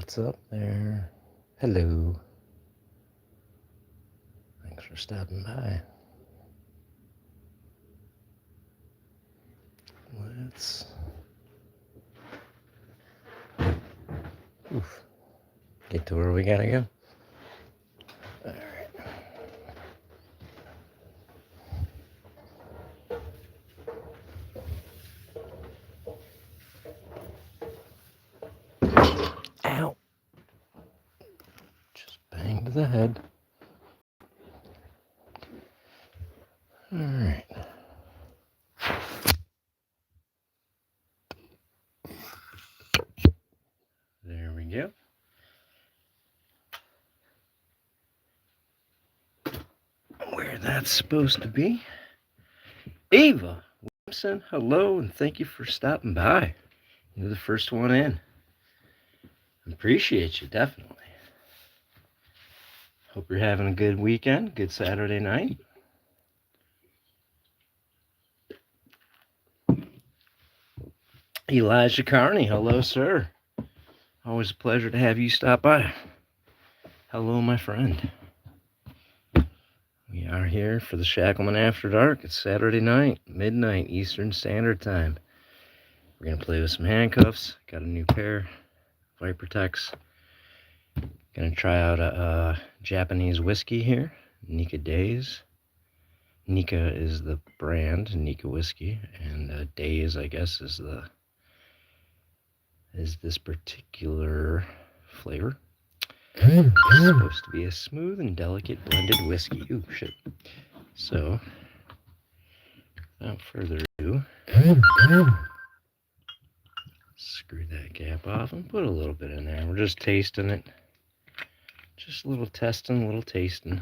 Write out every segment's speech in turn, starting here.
What's up there? Hello. Thanks for stopping by. Let's get to where we gotta go. All right. Ow. Just banged the head. All right. There we go. Where that's supposed to be. Ava Williamson, hello, and thank you for stopping by. You're the first one in. Appreciate you, definitely. Hope you're having a good weekend, good Saturday night. Elijah Carney, hello, sir. Always a pleasure to have you stop by. Hello, my friend. We are here for the Shacklemen After Dark. It's Saturday night, midnight, Eastern Standard Time. We're going to play with some handcuffs. Got a new pair, Viperteks. Going to try out a Japanese whiskey here, Nika Days. Nika is the brand, Nika whiskey, and Days, I guess, is this particular flavor. It's supposed to be a smooth and delicate blended whiskey. Ooh, shit. So, without further ado, screw that cap off and put a little bit in there. We're just tasting it. Just a little testing, a little tasting.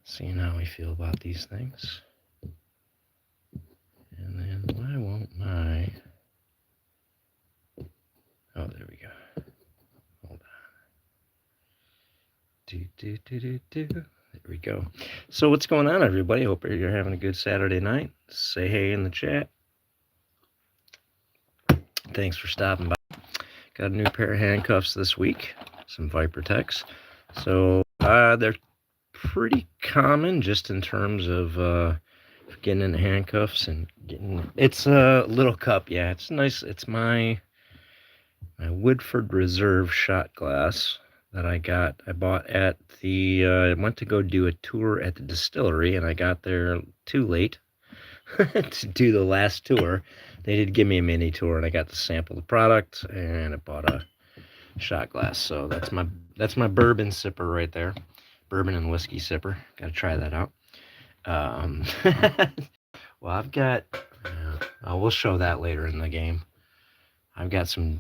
Seeing how we feel about these things. And then, why won't my... Oh, there we go. Hold on. There we go. So what's going on, everybody? Hope you're having a good Saturday night. Say hey in the chat. Thanks for stopping by. Got a new pair of handcuffs this week. Some Viperteks. So they're pretty common just in terms of getting into handcuffs and getting... It's a little cup, yeah. It's nice. It's my Woodford Reserve shot glass that I bought at the, I went to go do a tour at the distillery, and I got there too late to do the last tour. They did give me a mini tour, and I got to sample the product, and I bought a shot glass. So that's my bourbon sipper right there. Bourbon and whiskey sipper. Got to try that out. Well, I've got, we'll show that later in the game. I've got some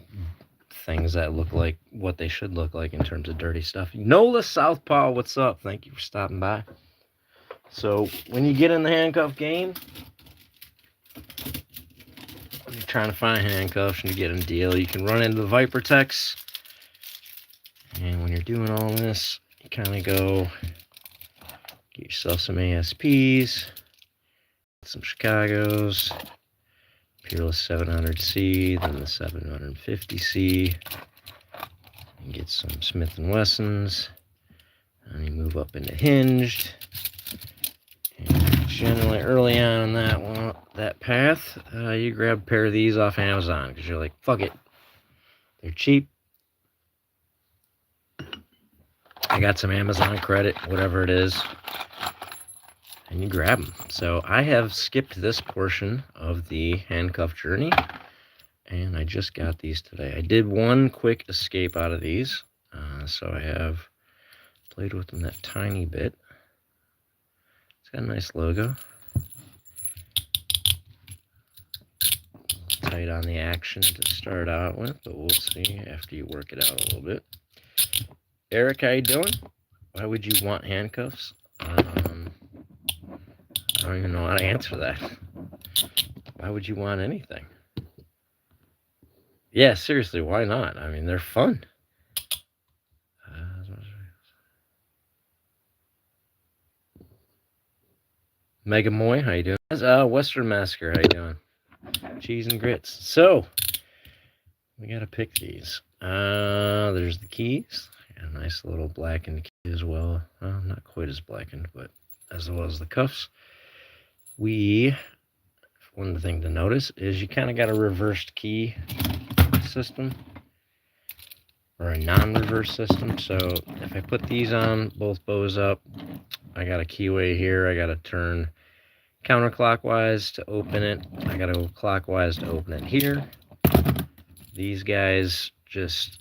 things that look like what they should look like in terms of dirty stuff. Nola Southpaw, what's up? Thank you for stopping by. So when you get in the handcuff game, you're trying to find handcuffs and you get a deal, you can run into the Viperteks. And when you're doing all this, you kind of go get yourself some ASPs, some Chicagos, Peerless 700C, then the 750C, and get some Smith & Wessons, and you move up into Hinged, and generally early on in that path, you grab a pair of these off Amazon, because you're like, fuck it, they're cheap, I got some Amazon credit, whatever it is, and you grab them. So I have skipped this portion of the handcuff journey, and I just got these today. I did one quick escape out of these, so I have played with them that tiny bit. It's got a nice logo. Tight on the action to start out with, but we'll see after you work it out a little bit. Eric, how you doing? Why would you want handcuffs? I don't even know how to answer that. Why would you want anything? Yeah, seriously, why not? I mean, they're fun. Mega Moy, how you doing? Western Massacre, how you doing? Cheese and grits. So, we gotta pick these. There's the keys. Got a nice little blackened key as well. Well, not quite as blackened, but as well as the cuffs. One thing to notice is you kind of got a reversed key system, or a non-reverse system. So if I put these on, both bows up, I got a keyway here. I got to turn counterclockwise to open it. I got to go clockwise to open it here. These guys just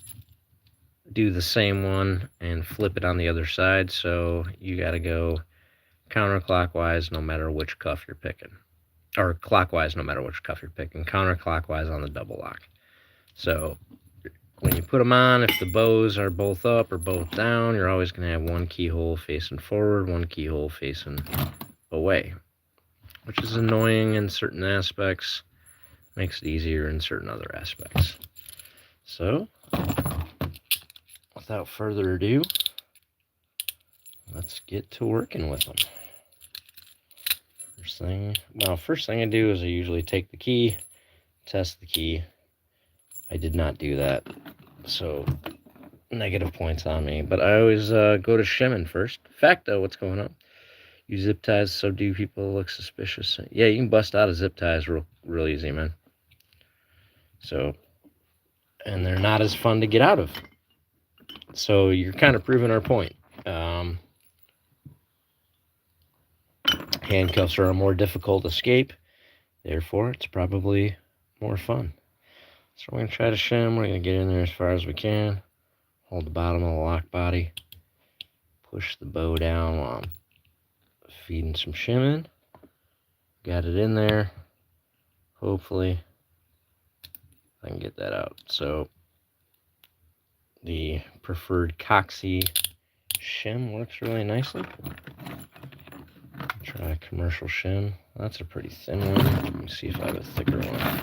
do the same one and flip it on the other side. So you got to go counterclockwise no matter which cuff you're picking, or clockwise no matter which cuff you're picking, counterclockwise on the double lock. So when you put them on, if the bows are both up or both down, you're always going to have one keyhole facing forward, one keyhole facing away, which is annoying in certain aspects, makes it easier in certain other aspects. So, without further ado, let's get to working with them. First thing I do is I usually take the key, test the key. I did not do that, so negative points on me. But I always go to Shimming first. Facto, what's going on? Use zip ties to subdue people that look suspicious. Yeah, you can bust out of zip ties real easy, man. So, and they're not as fun to get out of. So you're kind of proving our point. Handcuffs are a more difficult escape. Therefore, it's probably more fun. So we're going to try to shim. We're going to get in there as far as we can. Hold the bottom of the lock body. Push the bow down while I'm feeding some shimming. Got it in there. Hopefully, I can get that out. So the preferred Coxie shim works really nicely. Try a commercial shim. That's a pretty thin one. Let me see if I have a thicker one.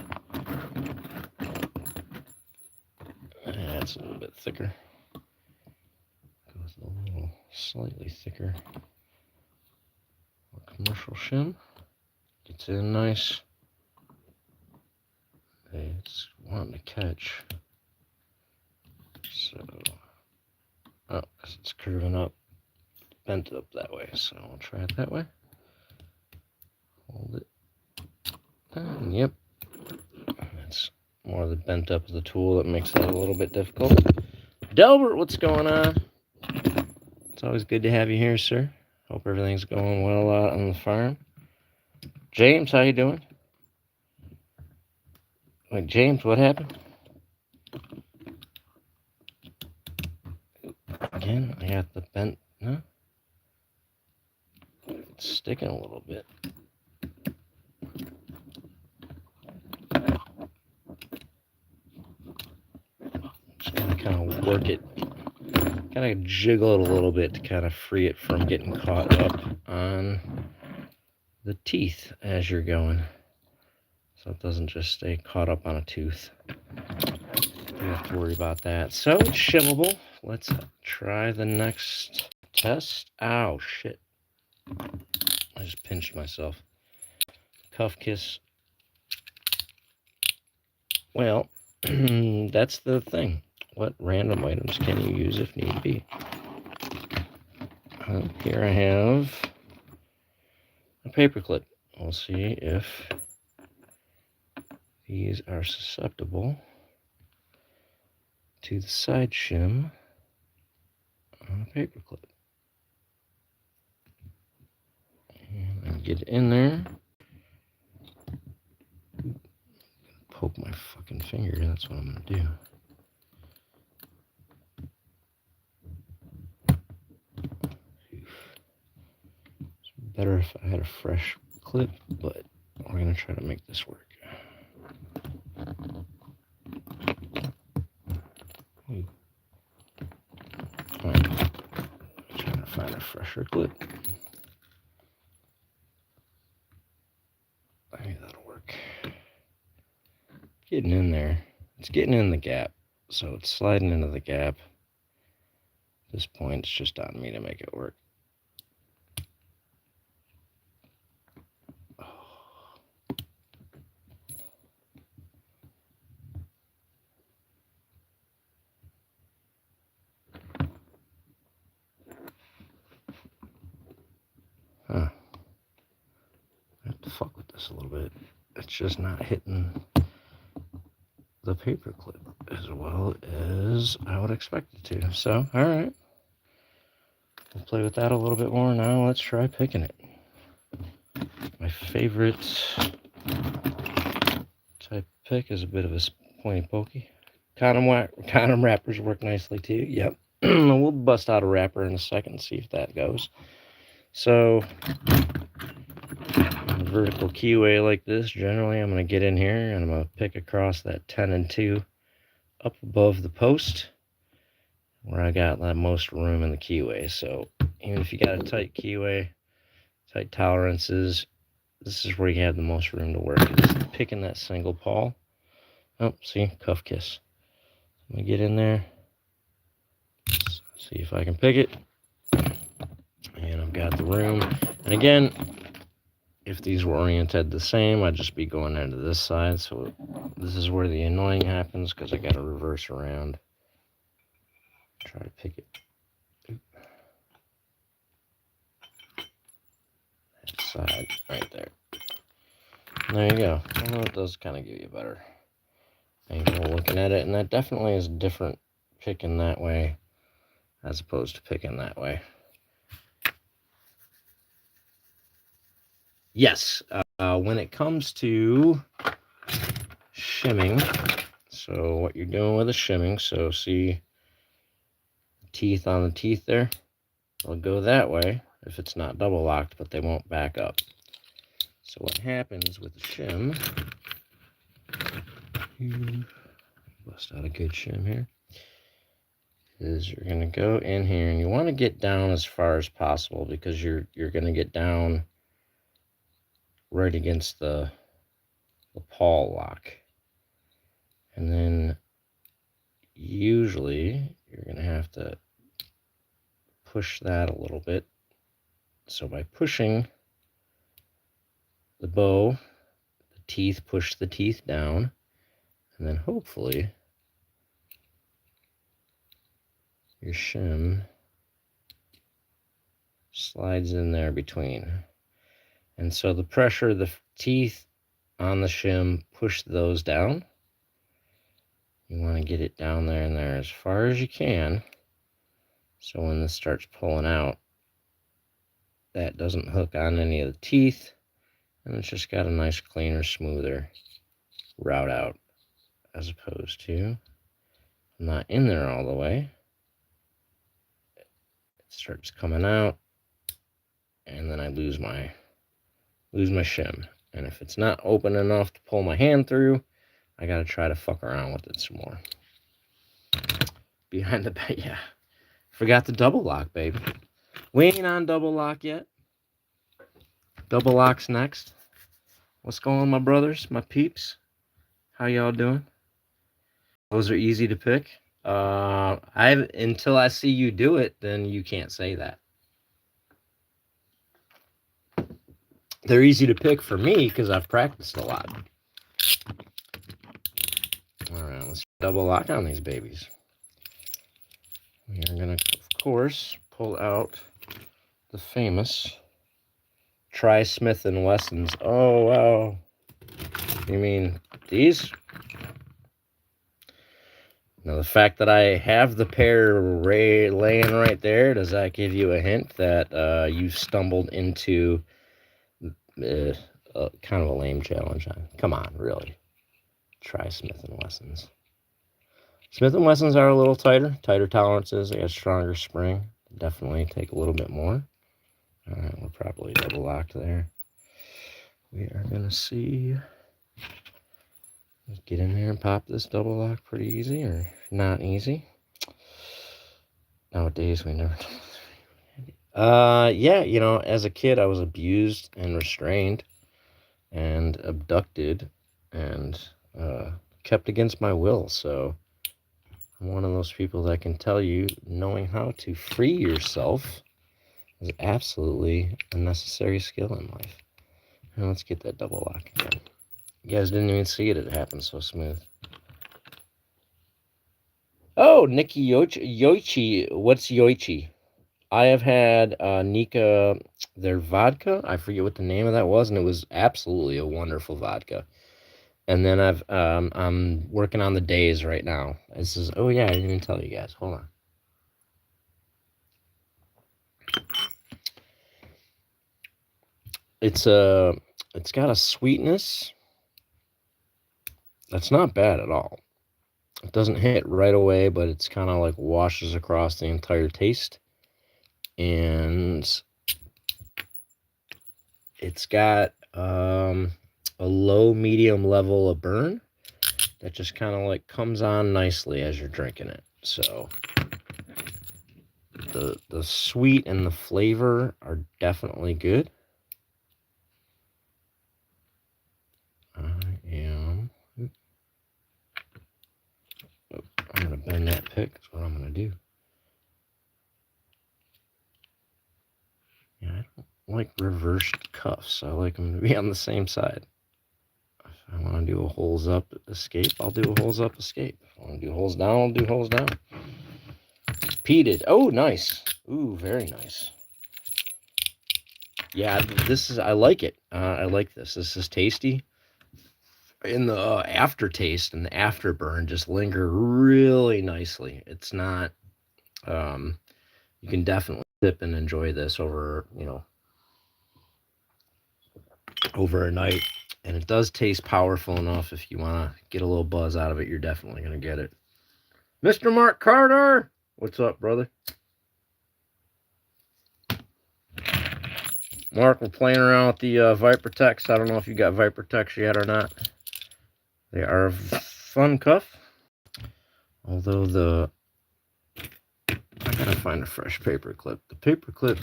That's a little bit thicker. Goes a little slightly thicker. A commercial shim. Gets in nice. It's wanting to catch. So, because it's curving up, bent up that way. So I'll try it that way. Hold it. And yep. That's more the bent up of the tool that makes that a little bit difficult. Delbert, what's going on? It's always good to have you here, sir. Hope everything's going well out on the farm. James, how you doing? Wait, James, what happened? Again, I got the bent, no? It's sticking a little bit. Just gotta kind of work it. Gotta jiggle it a little bit to kind of free it from getting caught up on the teeth as you're going. So it doesn't just stay caught up on a tooth. You have to worry about that. So it's shimmable. Let's try the next test. Ow, shit. I just pinched myself. Cuff kiss. Well, that's the thing. What random items can you use if need be? Here I have a paperclip. We'll see if these are susceptible to the side shim on a paperclip. And I can get it in there. Poke my fucking finger, that's what I'm gonna do. It's better if I had a fresh clip, but we're gonna try to make this work. Alright, trying to find a fresher clip. I think that'll work. Getting in there. It's getting in the gap, so it's sliding into the gap. At this point, it's just on me to make it work. this a little bit. It's just not hitting the paper clip as well as I would expect it to. So, all right. We'll play with that a little bit more. Now let's try picking it. My favorite type of pick is a bit of a pointy pokey. Condom wrappers work nicely too. Yep. We'll bust out a wrapper in a second and see if that goes. So, on a vertical keyway like this, generally I'm going to get in here and I'm going to pick across that 10 and 2 up above the post where I got the most room in the keyway. So, even if you got a tight keyway, tight tolerances, this is where you have the most room to work. It's picking that single pawl. Oh, see, cuff kiss. Let me get in there. See if I can pick it. And I've got the room. And again, if these were oriented the same, I'd just be going into this side. So this is where the annoying happens because I got to reverse around. Try to pick it. That side right there. And there you go. Well, it does kind of give you a better angle looking at it. And that definitely is different picking that way as opposed to picking that way. Yes, when it comes to shimming, so what you're doing with a shimming, so see teeth on the teeth there, they'll go that way if it's not double locked, but they won't back up. So what happens with the shim, bust out a good shim here, is you're going to go in here and you want to get down as far as possible because you're going to get down right against the pawl lock. And then usually you're going to have to push that a little bit. So by pushing the bow, the teeth, push the teeth down, and then hopefully your shim slides in there between. And so the pressure, the teeth on the shim, push those down. You want to get it down there and there as far as you can. So when this starts pulling out, that doesn't hook on any of the teeth. And it's just got a nice, cleaner, smoother route out. As opposed to not in there all the way. It starts coming out. And then I lose my shim. And if it's not open enough to pull my hand through, I gotta try to fuck around with it some more. Behind the back, yeah. Forgot the double lock, baby. We ain't on double lock yet. Double lock's next. What's going on, my brothers, my peeps? How y'all doing? Those are easy to pick. Until I see you do it, then you can't say that. They're easy to pick for me because I've practiced a lot. All right, let's double lock on these babies. We are going to, of course, pull out the famous Try Smith & Wessons. Oh, wow. You mean these? Now, the fact that I have the pair laying right there, does that give you a hint that you've stumbled into kind of a lame challenge? Come on, really. Try Smith & Wessons. Smith & Wessons are a little tighter tolerances. They got stronger spring. Definitely take a little bit more. All right, we're probably double locked there. We are going to see. Let's get in there and pop this double lock pretty easy or not easy. Nowadays, we never. Yeah, you know, as a kid, I was abused and restrained and abducted and kept against my will. So I'm one of those people that can tell you knowing how to free yourself is absolutely a necessary skill in life. Now let's get that double lock again. You guys didn't even see it. It happened so smooth. Oh, Nikki Yoichi. What's Yoichi? I have had Nika, their vodka. I forget what the name of that was, and it was absolutely a wonderful vodka. And then I'm working on the days right now. This is, oh yeah, I didn't even tell you guys. Hold on. It's it's got a sweetness that's not bad at all. It doesn't hit right away, but it's kind of like washes across the entire taste. And it's got a low medium level of burn that just kind of like comes on nicely as you're drinking it. So the sweet and the flavor are definitely good. I am. I'm gonna bend that pick. That's what I'm gonna do. Yeah, I don't like reversed cuffs. I like them to be on the same side. If I want to do a holes up escape, I'll do a holes up escape. If I want to do holes down, I'll do holes down. Peated. Oh, nice. Ooh, very nice. Yeah, this is, I like it. I like this. This is tasty. And the aftertaste and the afterburn just linger really nicely. It's not, you can definitely sip and enjoy this over, over a night. And it does taste powerful enough. If you want to get a little buzz out of it, you're definitely going to get it. Mr. Mark Carter! What's up, brother? Mark, we're playing around with the Viperteks. I don't know if you got Viperteks yet or not. They are a fun cuff. Although I gotta find a fresh paper clip. The paper clip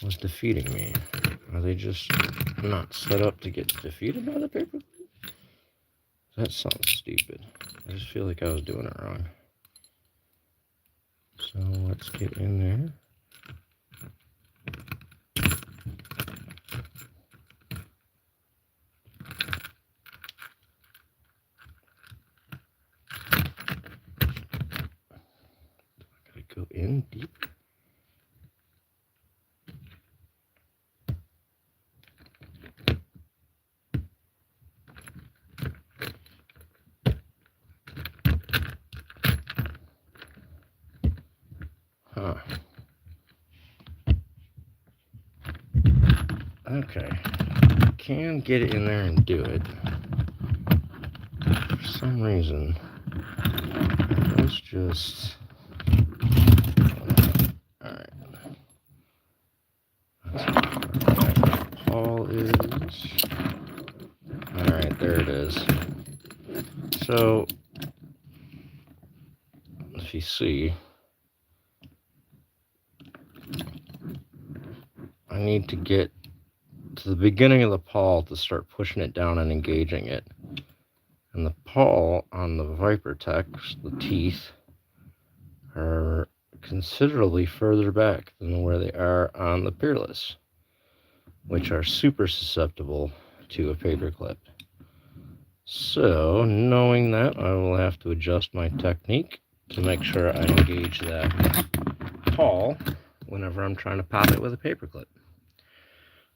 was defeating me. Are they just not set up to get defeated by the paper clip? That sounds stupid. I just feel like I was doing it wrong. So let's get in there. Gotta go in deep. Huh. Okay. Can get it in there and do it. For some reason, let's just. Alright. That's where Paul is. Alright, there it is. So, if you see, I need to get to the beginning of the pawl to start pushing it down and engaging it. And the pawl on the Vipertek, the teeth, are considerably further back than where they are on the Peerless, which are super susceptible to a paperclip. So, knowing that, I will have to adjust my technique to make sure I engage that pawl whenever I'm trying to pop it with a paperclip.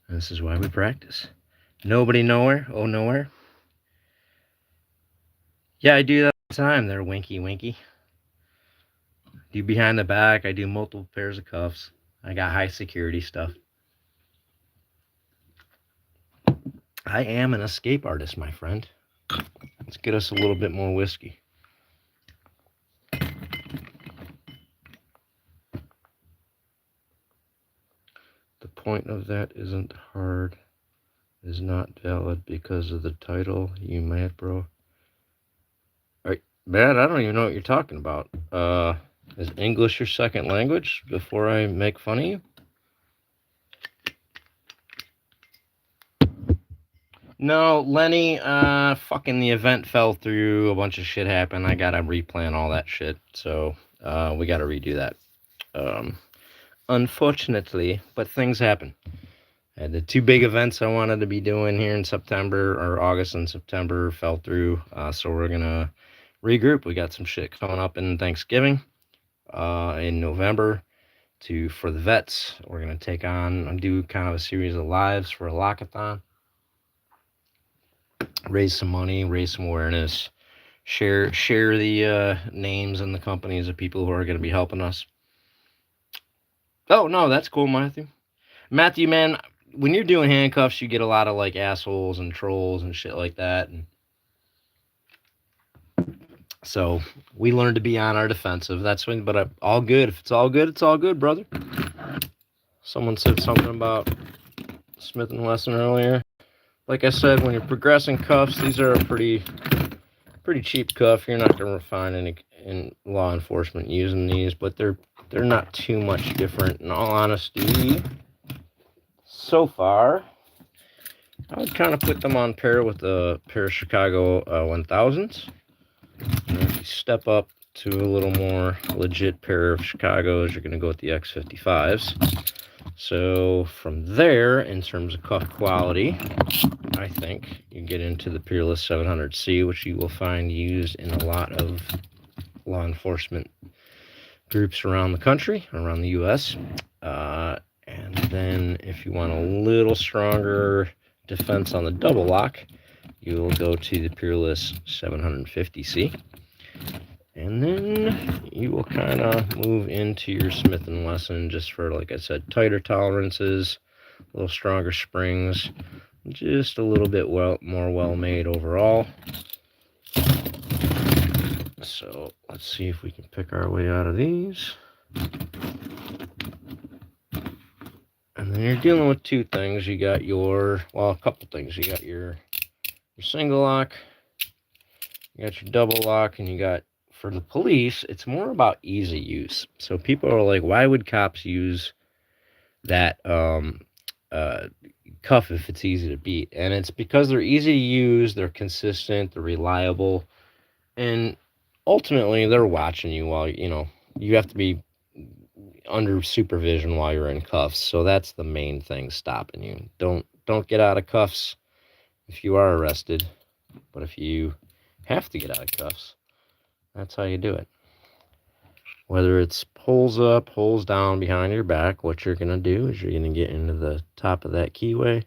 And this is why we practice. Nobody nowhere, oh nowhere. Yeah, I do that all the time there, Winky Winky. Do behind the back, I do multiple pairs of cuffs. I got high security stuff. I am an escape artist, my friend. Let's get us a little bit more whiskey. The point of that isn't hard, is not valid because of the title. You mad, bro? Alright, man, I don't even know what you're talking about. Is English your second language before I make fun of you? No, Lenny, fucking the event fell through, a bunch of shit happened. I gotta replan all that shit, so we gotta redo that. Unfortunately, but things happen. And the two big events I wanted to be doing here in September, or August and September, fell through, so we're gonna regroup. We got some shit coming up in Thanksgiving, in November, for the vets. We're going to take on and do kind of a series of lives for a Lockathon. Raise some money, raise some awareness, share the names and the companies of people who are going to be helping us. Oh, no, that's cool, Matthew. Matthew, man, when you're doing handcuffs, you get a lot of like assholes and trolls and shit like that. And so we learn to be on our defensive. That's when, but all good. If it's all good, it's all good, brother. Someone said something about Smith & Wesson earlier. Like I said, when you're progressing cuffs, these are a pretty cheap cuff. You're not going to find any in law enforcement using these, but they're not too much different. In all honesty, so far, I would kind of put them on pair with a pair of Chicago 1000s. And if you step up to a little more legit pair of Chicago's, you're going to go with the X55s. So from there, in terms of cuff quality, I think you get into the Peerless 700C, which you will find used in a lot of law enforcement groups around the country, around the U.S. And then if you want a little stronger defense on the double lock, you will go to the Peerless 750C. And then you will kind of move into your Smith & Wesson just for, like I said, tighter tolerances, a little stronger springs, just a little bit more well-made overall. So let's see if we can pick our way out of these. And then you're dealing with two things. You got a couple things. You got your single lock, you got your double lock, and you got, for the police, it's more about easy use. So people are like, why would cops use that cuff if it's easy to beat? And it's because they're easy to use, they're consistent, they're reliable, and ultimately they're watching you while, you have to be under supervision while you're in cuffs. So that's the main thing stopping you. Don't get out of cuffs if you are arrested, but if you have to get out of cuffs, that's how you do it. Whether it's pulls up, pulls down behind your back, what you're going to do is you're going to get into the top of that keyway.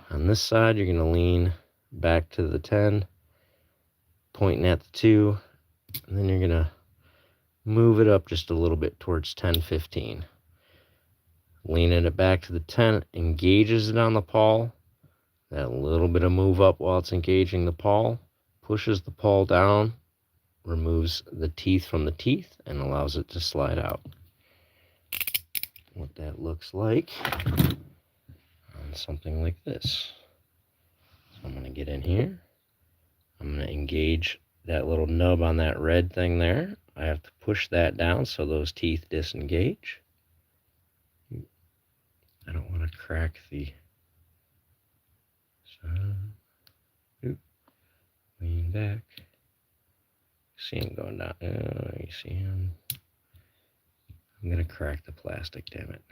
On this side, you're going to lean back to the 10, pointing at the 2, and then you're going to move it up just a little bit towards 10-15. Leaning it back to the 10, engages it on the pawl. That little bit of move up while it's engaging the pawl, pushes the pawl down, removes the teeth from the teeth, and allows it to slide out. What that looks like on something like this. So I'm going to get in here. I'm going to engage that little nub on that red thing there. I have to push that down so those teeth disengage. I don't want to crack the... Lean back. See him going down. You see him. I'm going to crack the plastic, damn it.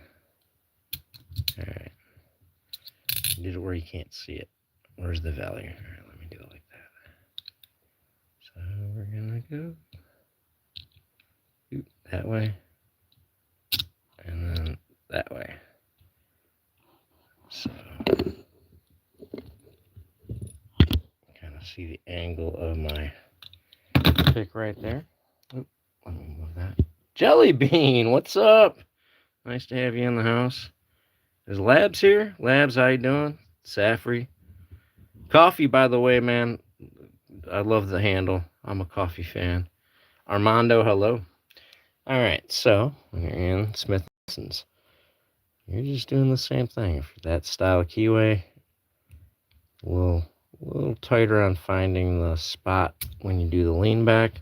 Alright. Did it where you can't see it. Where's the value? Alright, let me do it like that. So we're going to go that way. And then that way. So kind of see the angle of my pick right there. Oop, let me move that. Jelly Bean, what's up? Nice to have you in the house. Is Labs here? Labs, how you doing? Safri. Coffee, by the way, man. I love the handle. I'm a coffee fan. Armando, hello. All right, so you're in Smith & Wesson's. You're just doing the same thing. If that style keyway, a little tighter on finding the spot when you do the lean back.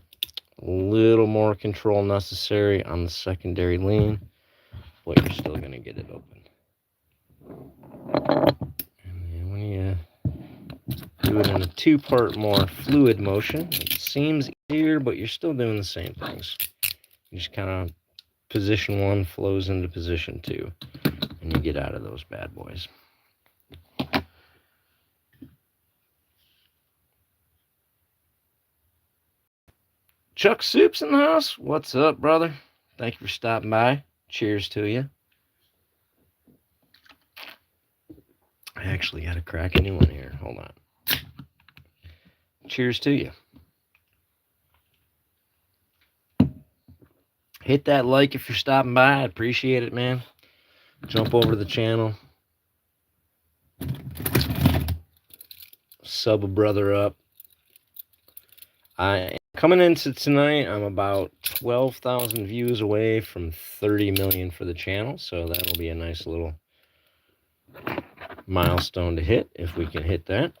A little more control necessary on the secondary lean, but you're still going to get it open. And then when you do it in a two-part more fluid motion, it seems easier, but you're still doing the same things. You just kind of position 1 flows into position 2, and you get out of those bad boys. Chuck Soup's in the house. What's up, brother? Thank you for stopping by. Cheers to you. I actually got to crack a new one here. Hold on. Cheers to you. Hit that like if you're stopping by. I appreciate it, man. Jump over to the channel. Sub a brother up. Coming into tonight, I'm about 12,000 views away from 30 million for the channel, so that'll be a nice little milestone to hit if we can hit that.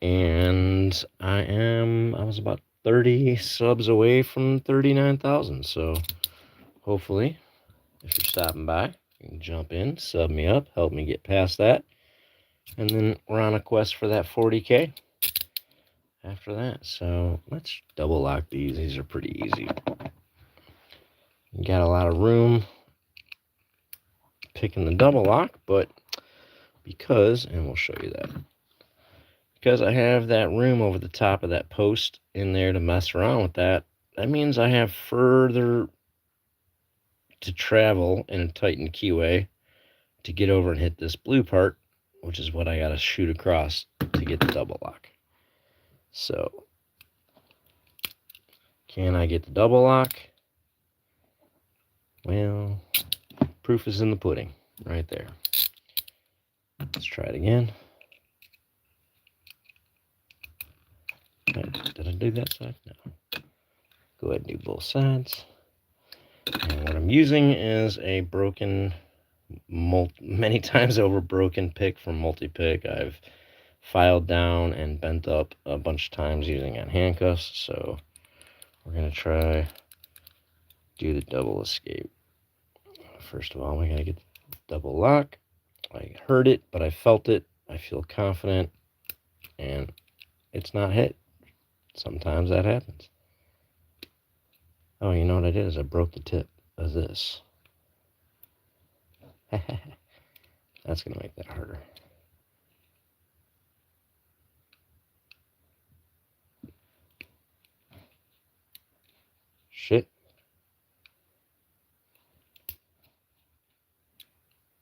And I was about 30 subs away from 39,000, so hopefully if you're stopping by, you can jump in, sub me up, help me get past that, and then we're on a quest for that 40K after that. So let's double lock these. These are pretty easy. You got a lot of room picking the double lock, but because, and we'll show you that, because I have that room over the top of that post in there to mess around with that, that means I have further to travel in a tightened keyway to get over and hit this blue part, which is what I got to shoot across to get the double lock. So, can I get the double lock? Well, proof is in the pudding, right there. Let's try it again. Did I do that side? No. Go ahead and do both sides. And what I'm using is a broken, many times over broken pick from Multi-Pick. I've filed down and bent up a bunch of times using on handcuffs. So we're going to try do the double escape. First of all, we got to get the double lock. I heard it, but I felt it. I feel confident, and it's not hit. Sometimes that happens. Oh, you know what I did is I broke the tip of this. That's going to make that harder. Shit.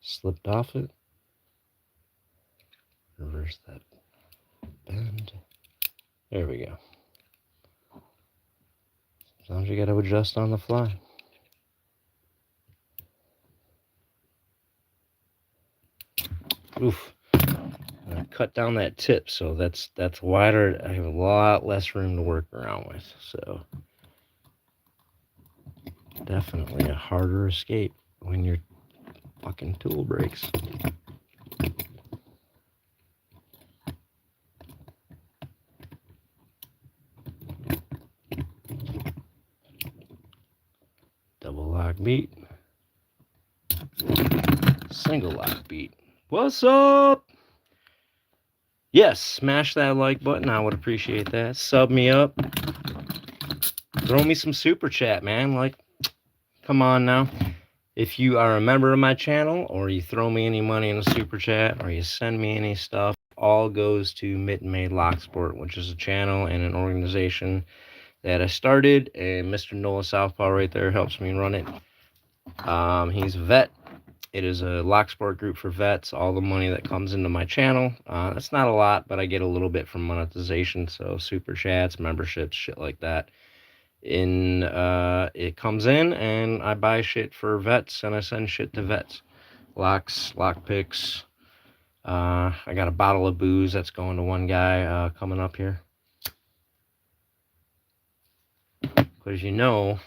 Slipped off it. Reverse that bend. There we go. Sometimes you got to adjust on the fly. Oof. I cut down that tip, so that's wider. I have a lot less room to work around with. So definitely a harder escape when your fucking tool breaks. Double lock beat. Single lock beat. What's up? Yes, smash that like button. I would appreciate that. Sub me up. Throw me some super chat, man. Like, come on now. If you are a member of my channel, or you throw me any money in a super chat, or you send me any stuff, all goes to Mitten Made Lock Sport, which is a channel and an organization that I started, and Mr. Noah Southpaw right there helps me run it. He's a vet. It is a lock sport group for vets. All the money that comes into my channel, that's not a lot, but I get a little bit from monetization, so super chats, memberships, shit like that. It comes in, and I buy shit for vets, and I send shit to vets. Locks, lock picks. I got a bottle of booze that's going to one guy coming up here. Because you know,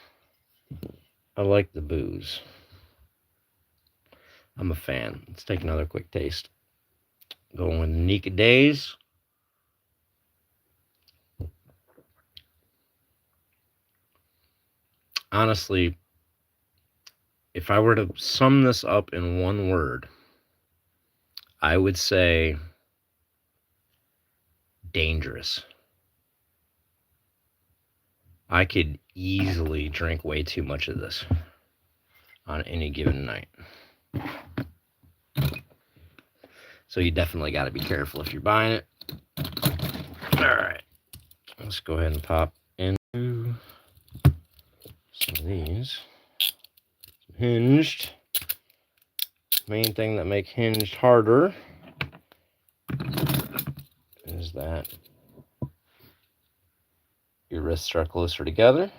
I like the booze. I'm a fan. Let's take another quick taste. Going with Nika Days. Honestly, if I were to sum this up in one word, I would say dangerous. I could easily drink way too much of this on any given night. So you definitely got to be careful if you're buying it. All right, let's go ahead and pop into some of these. Hinged. Main thing that makes Hinged harder is that your wrists are closer together.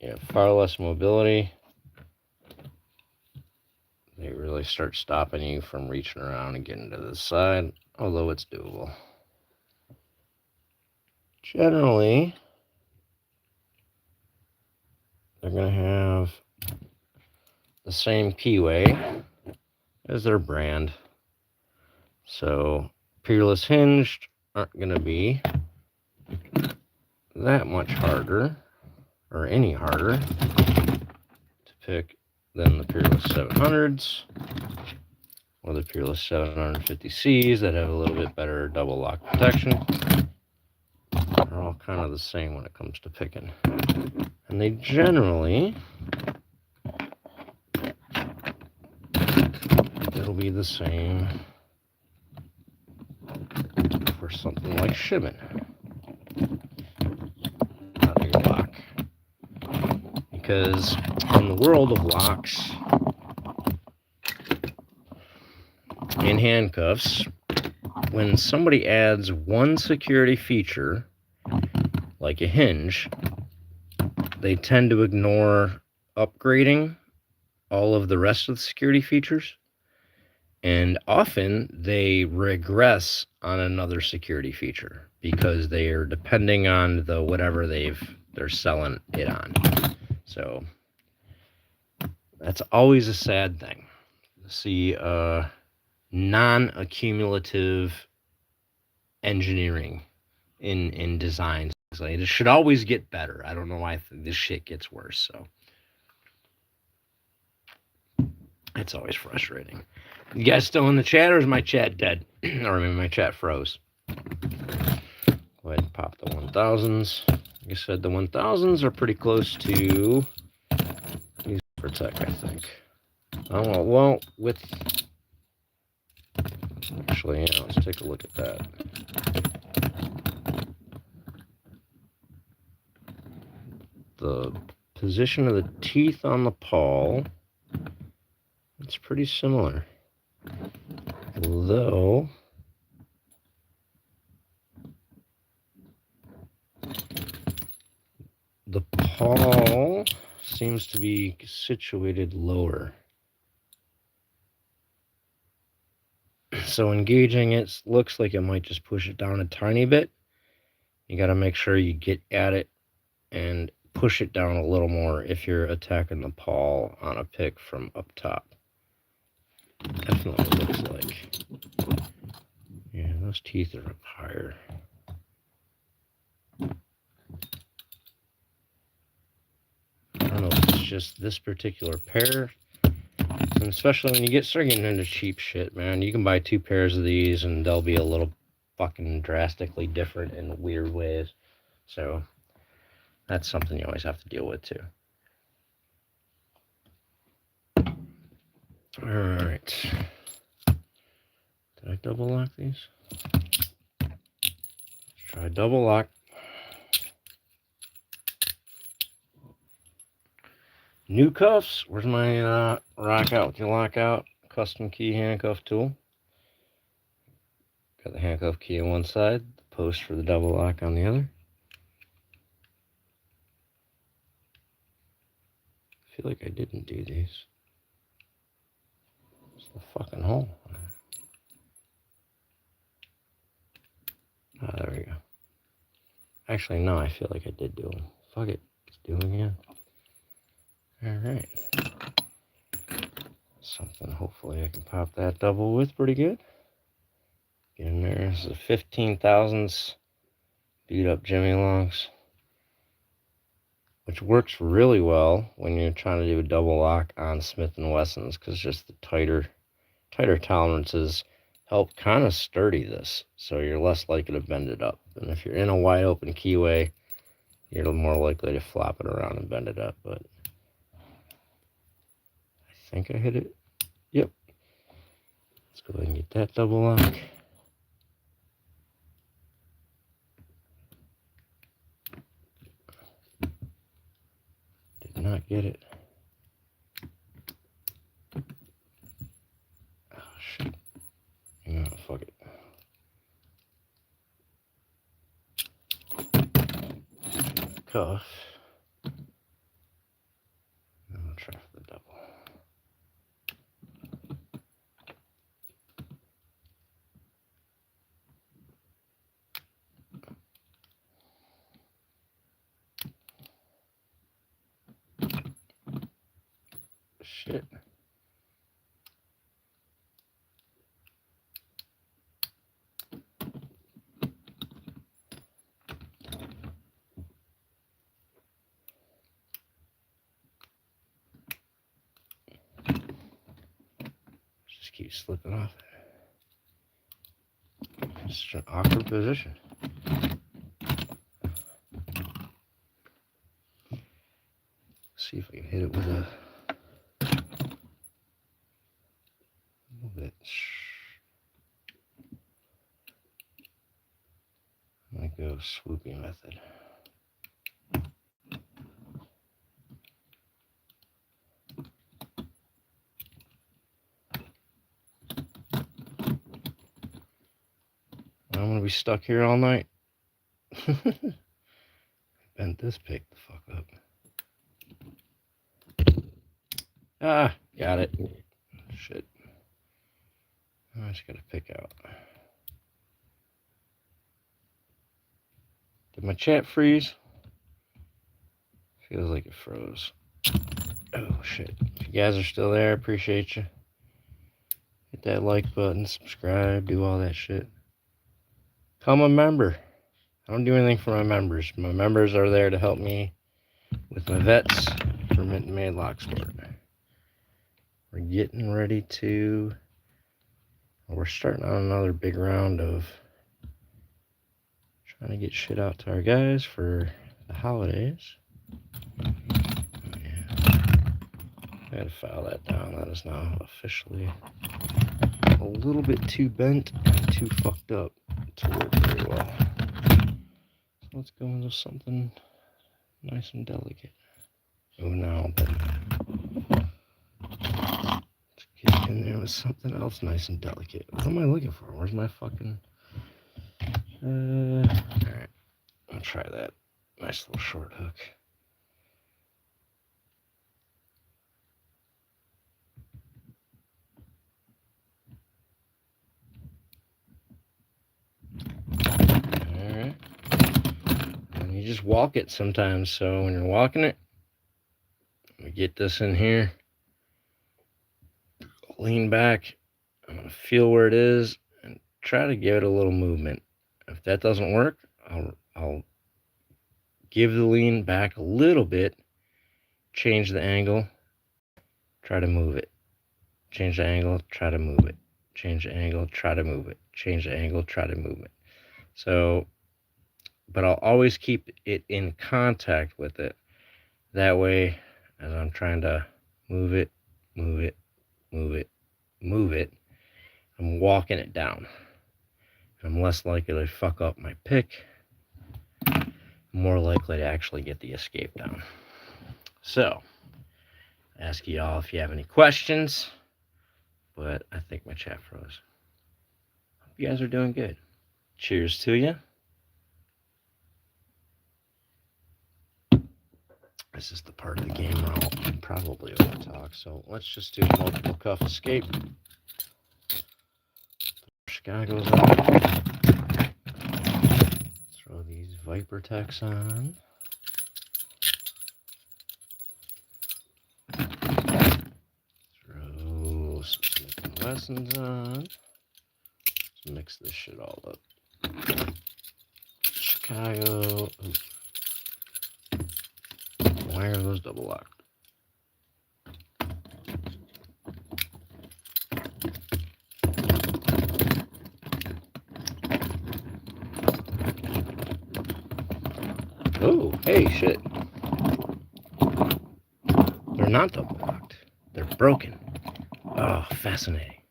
You have far less mobility. They really start stopping you from reaching around and getting to the side, although it's doable. Generally, they're going to have the same keyway as their brand. So, Peerless Hinged aren't going to be that much harder, or any harder, to pick than the Peerless 700s or the Peerless 750Cs that have a little bit better double lock protection. They're all kind of the same when it comes to picking. And they generally, it'll be the same for something like Shimming. Not a lock. Because in the world of locks and handcuffs, when somebody adds one security feature, like a hinge, they tend to ignore upgrading all of the rest of the security features, and often they regress on another security feature because they are depending on the whatever they're selling it on. So that's always a sad thing to see non-accumulative engineering in designs. Like, it should always get better. I don't know why this shit gets worse. So it's always frustrating. You guys still in the chat, or is my chat dead? Or maybe my chat froze. Go ahead and pop the 1000s. Like I said, the 1000s are pretty close to Vipertek, I think. Oh, well, with... Actually, yeah, let's take a look at that. The position of the teeth on the pawl, it's pretty similar. Although, the pawl seems to be situated lower. So engaging it looks like it might just push it down a tiny bit. You got to make sure you get at it and push it down a little more if you're attacking the pawl on a pick from up top. Definitely looks like. Yeah, those teeth are up higher. I don't know if it's just this particular pair. And especially when you start getting into cheap shit, man. You can buy 2 pairs of these and they'll be a little fucking drastically different in weird ways. So that's something you always have to deal with too. Alright. Did I double lock these? Let's try double lock. New cuffs. Where's my rock out with your lockout custom key handcuff tool? Got the handcuff key on one side, the post for the double lock on the other. I feel like I didn't do these. It's the fucking hole. Ah, there we go. Actually, no, I feel like I did do them. Fuck it. Let's do them again. Alright. Something hopefully I can pop that double with pretty good. Get in there. This is a 15,000s beat up Jimmy Longs, which works really well when you're trying to do a double lock on Smith & Wessons, because just the tighter tolerances help kind of sturdy this, so you're less likely to bend it up. And if you're in a wide open keyway, you're more likely to flop it around and bend it up. But I think I hit it. Yep. Let's go ahead and get that double lock. Did not get it. cuff. I'll try for the double. Shit. Just keep slipping off. It's such an awkward position. See if I can hit it with a little bit. I'm gonna go swooping method. I'm gonna be stuck here all night. Bent this pick the fuck up. Ah, got it. Shit. I just gotta pick out. Did my chat freeze? Feels like it froze. Oh shit. If you guys are still there, appreciate you. Hit that like button, subscribe, do all that shit. Become a member. I don't do anything for my members. My members are there to help me with my vets for Mint and Made Lock Sport. We're getting ready to... We're starting on another big round of trying to get shit out to our guys for the holidays. Yeah. I gotta file that down. That is now officially a little bit too bent and too fucked up to work very well. So let's go into something nice and delicate. Oh, now, but let's get in there with something else nice and delicate. What am I looking for? Where's my fucking... Alright, I'll try that. Nice little short hook. Alright. And you just walk it sometimes, so when you're walking it, we get this in here. Lean back. I'm going to feel where it is and try to give it a little movement. If that doesn't work, I'll give the lean back a little bit, change the angle, try to move it. Change the angle, try to move it. Change the angle, try to move it. Change the angle, try to move it. So, but I'll always keep it in contact with it. That way, as I'm trying to move it, move it, move it, move it, I'm walking it down. I'm less likely to fuck up my pick, more likely to actually get the escape down. So, ask y'all if you have any questions, but I think my chat froze. Hope you guys are doing good. Cheers to you. This is the part of the game where I'll probably overtalk, so let's just do multiple cuff escape. Chicago's on. Throw these Viperteks on. Throw some Smith & Wessons on. Let's mix this shit all up. Chicago. Ooh. Why are those double locked? Oh, hey, shit. They're not double locked. They're broken. Oh, fascinating.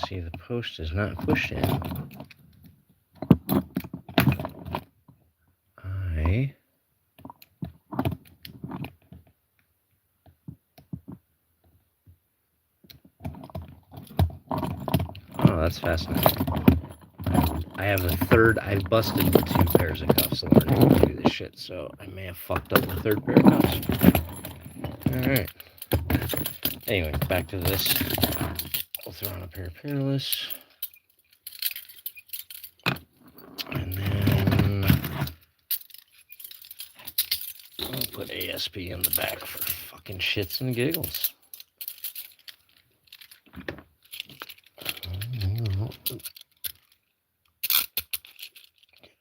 See, the post is not pushed in. that's fascinating. I have a third. I busted 2 pairs of cuffs learning how to do this shit, so I may have fucked up the 3rd pair of cuffs. Alright. Anyway, back to this. We'll throw on a pair of Peerless. And then I'll put ASP in the back for fucking shits and giggles. Get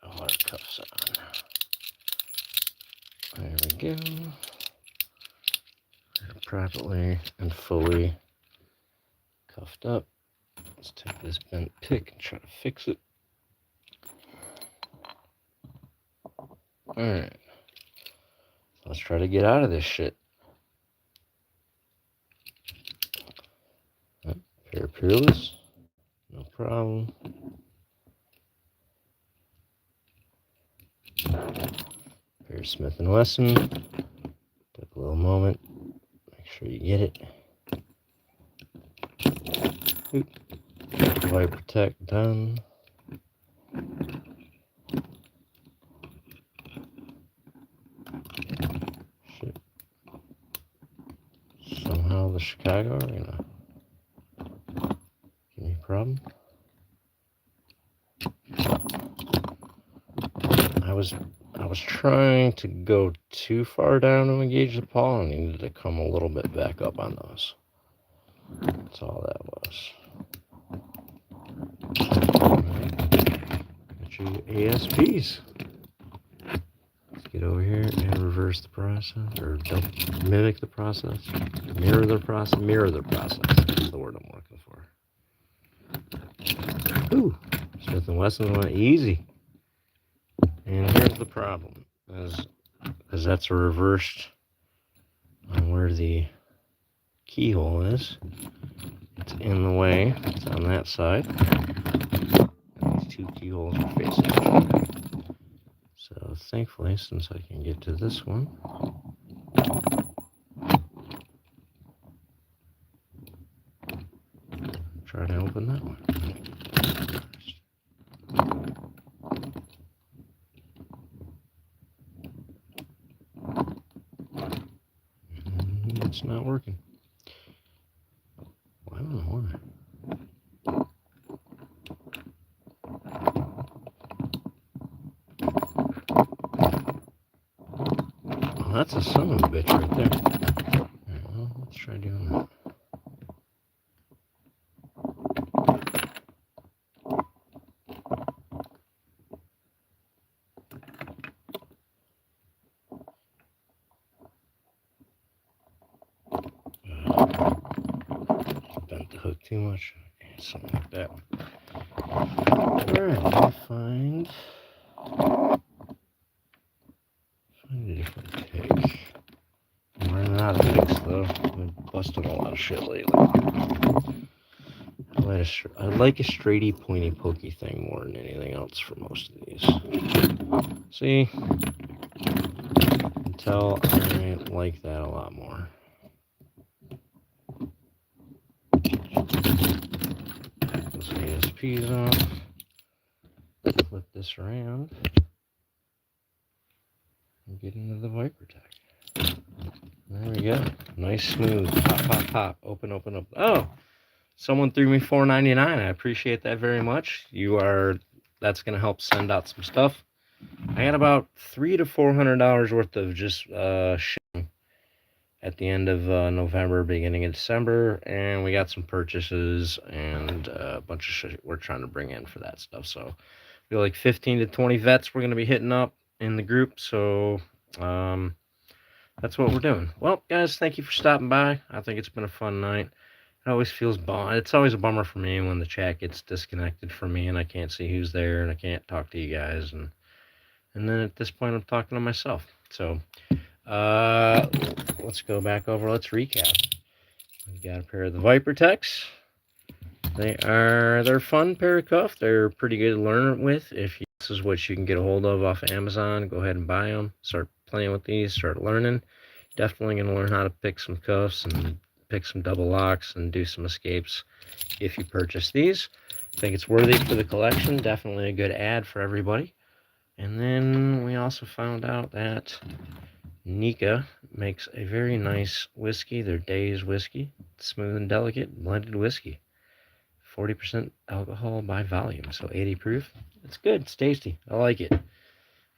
all our cuffs on. There we go. They're properly and fully cuffed up. Let's take this bent pick and try to fix it. Alright. Let's try to get out of this shit. Pair of Peerless. No problem. Pair of Smith & Wesson. Took a little moment. Make sure you get it. Oop. Vipertek done. Shit. Somehow the Chicago are gonna give me a problem. I was trying to go too far down to engage the paw and needed to come a little bit back up on those. That's all that was. Got your ASPs. Let's get over here and reverse the process, or don't mimic the process. Mirror the process. Mirror the process. That's the word I'm looking for. Ooh, Smith & Wesson went easy. And here's the problem, is that's a reversed on where the keyhole is. It's in the way. It's on that side. And these 2 keyholes are facing each other. So thankfully, since I can get to this one, try to open that one. It's not working. Well, I don't know why. Well, that's a son of a bitch right there. Alright, well, let's try doing that. Bent the hook too much. Something like that. Alright, let me find a different pick. I'm running out of picks though. I've been busting a lot of shit lately. I like a straighty, pointy, pokey thing more than anything else for most of these. See? You can tell I like that a lot more. Those ASPs off. Flip this around. And get into the Vipertek. There we go. Nice, smooth. Pop, pop, pop. Open, open, open. Oh! Someone threw me $4.99. I appreciate that very much. That's going to help send out some stuff. I had about $300 to $400 worth of just shipping at the end of November, beginning of December, and we got some purchases and a bunch of shit we're trying to bring in for that stuff. So we got like 15 to 20 vets we're going to be hitting up in the group. So that's what we're doing. Well, guys, thank you for stopping by. I think it's been a fun night. It always feels it's always a bummer for me when the chat gets disconnected from me and I can't see who's there and I can't talk to you guys, and then at this point I'm talking to myself. So let's go back over. Let's recap. We've got a pair of the Viperteks. They're a fun pair of cuff. They're pretty good to learn with. This is what you can get a hold of off of Amazon, go ahead and buy them. Start playing with these. Start learning. Definitely going to learn how to pick some cuffs and pick some double locks and do some escapes if you purchase these. I think it's worthy for the collection. Definitely a good ad for everybody. And then we also found out that Nika makes a very nice whiskey, their Days whiskey. Smooth and delicate blended whiskey. 40% alcohol by volume, so 80 proof. It's good. It's tasty. I like it.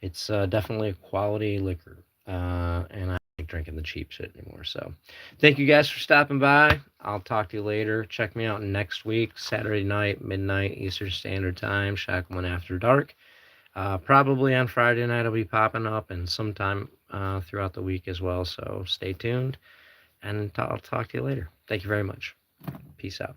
It's definitely a quality liquor, and I like drinking the cheap shit anymore. So thank you guys for stopping by. I'll talk to you later. Check me out next week, Saturday night, midnight Eastern Standard Time, Shacklemen After Dark. Probably on Friday night I'll be popping up, and sometime throughout the week as well. So stay tuned, and I'll talk to you later. Thank you very much. Peace out.